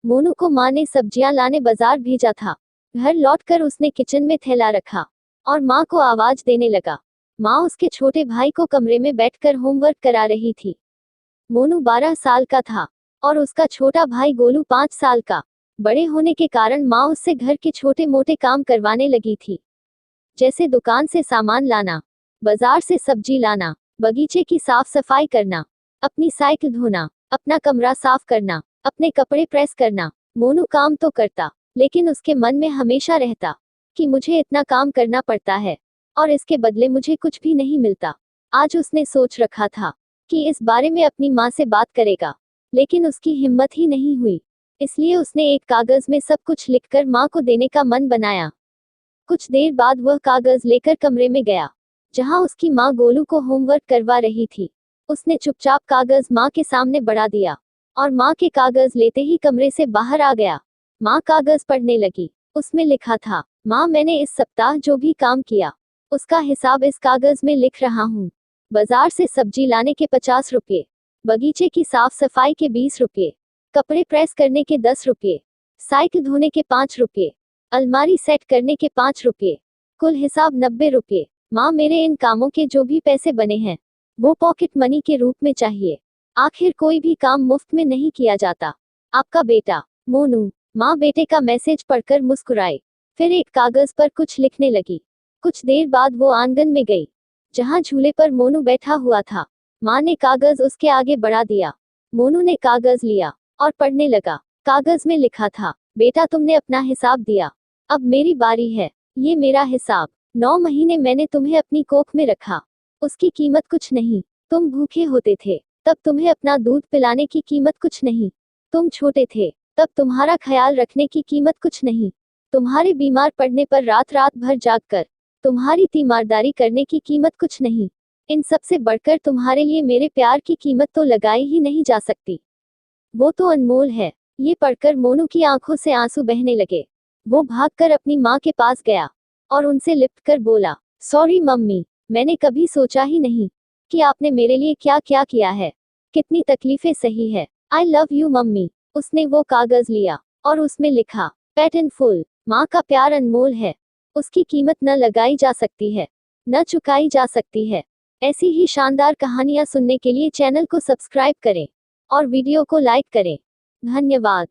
मोनू को माँ ने सब्जियां लाने बाजार भेजा था। घर लौटकर उसने किचन में थैला रखा और माँ को आवाज देने लगा। माँ उसके छोटे भाई को कमरे में बैठकर होमवर्क करा रही थी। मोनू 12 साल का था और उसका छोटा भाई गोलू 5 साल का। बड़े होने के कारण माँ उससे घर के छोटे मोटे काम करवाने लगी थी, जैसे दुकान से सामान लाना, बाजार से सब्जी लाना, बगीचे की साफ सफाई करना, अपनी साइकिल धोना, अपना कमरा साफ करना, अपने कपड़े प्रेस करना। मोनू काम तो करता, लेकिन उसके मन में हमेशा रहता कि मुझे इतना काम करना पड़ता है और इसके बदले मुझे कुछ भी नहीं मिलता। आज उसने सोच रखा था कि इस बारे में अपनी माँ से बात करेगा, लेकिन उसकी हिम्मत ही नहीं हुई। इसलिए उसने एक कागज में सब कुछ लिखकर माँ को देने का मन बनाया। कुछ देर बाद वह कागज लेकर कमरे में गया, जहाँ उसकी माँ गोलू को होमवर्क करवा रही थी। उसने चुपचाप कागज माँ के सामने बढ़ा दिया और माँ के कागज लेते ही कमरे से बाहर आ गया। माँ कागज पढ़ने लगी। उसमें लिखा था, माँ मैंने इस सप्ताह जो भी काम किया उसका हिसाब इस कागज में लिख रहा हूँ। बाजार से सब्जी लाने के 50 रुपये, बगीचे की साफ सफाई के 20 रुपये, कपड़े प्रेस करने के 10 रुपये, साइकिल धोने के 5 रुपये, अलमारी सेट करने के 5 रुपये, कुल हिसाब 90 रुपये। माँ मेरे इन कामों के जो भी पैसे बने हैं वो पॉकेट मनी के रूप में चाहिए। आखिर कोई भी काम मुफ्त में नहीं किया जाता। आपका बेटा मोनू। माँ बेटे का मैसेज पढ़कर मुस्कुराई, फिर एक कागज पर कुछ लिखने लगी। कुछ देर बाद वो आंगन में गई, जहाँ झूले पर मोनू बैठा हुआ था। माँ ने कागज उसके आगे बढ़ा दिया। मोनू ने कागज लिया और पढ़ने लगा। कागज में लिखा था, बेटा तुमने अपना हिसाब दिया, अब मेरी बारी है। ये मेरा हिसाब। 9 महीने मैंने तुम्हें अपनी कोख में रखा, उसकी कीमत कुछ नहीं। तुम भूखे होते थे, तब तुम्हें अपना दूध पिलाने की कीमत कुछ नहीं। तुम छोटे थे, तब तुम्हारा ख्याल रखने की कीमत कुछ नहीं। तुम्हारे बीमार पड़ने पर रात रात भर जागकर तुम्हारी तीमारदारी करने की कीमत कुछ नहीं। इन सब से बढ़कर तुम्हारे लिए मेरे प्यार की कीमत तो लगाई ही नहीं जा सकती। वो तो अनमोल है। ये पढ़कर मोनू की आंखों से आंसू बहने लगे। वो भागकर अपनी माँ के पास गया और उनसे लिपटकर बोला, सॉरी मम्मी, मैंने कभी सोचा ही नहीं कि आपने मेरे लिए क्या क्या किया है, कितनी तकलीफें सही है। I love you mummy. उसने वो कागज लिया और उसमें लिखा, पेट इन फुल। माँ का प्यार अनमोल है, उसकी कीमत न लगाई जा सकती है, न चुकाई जा सकती है। ऐसी ही शानदार कहानियाँ सुनने के लिए चैनल को सब्सक्राइब करें और वीडियो को लाइक करें। धन्यवाद।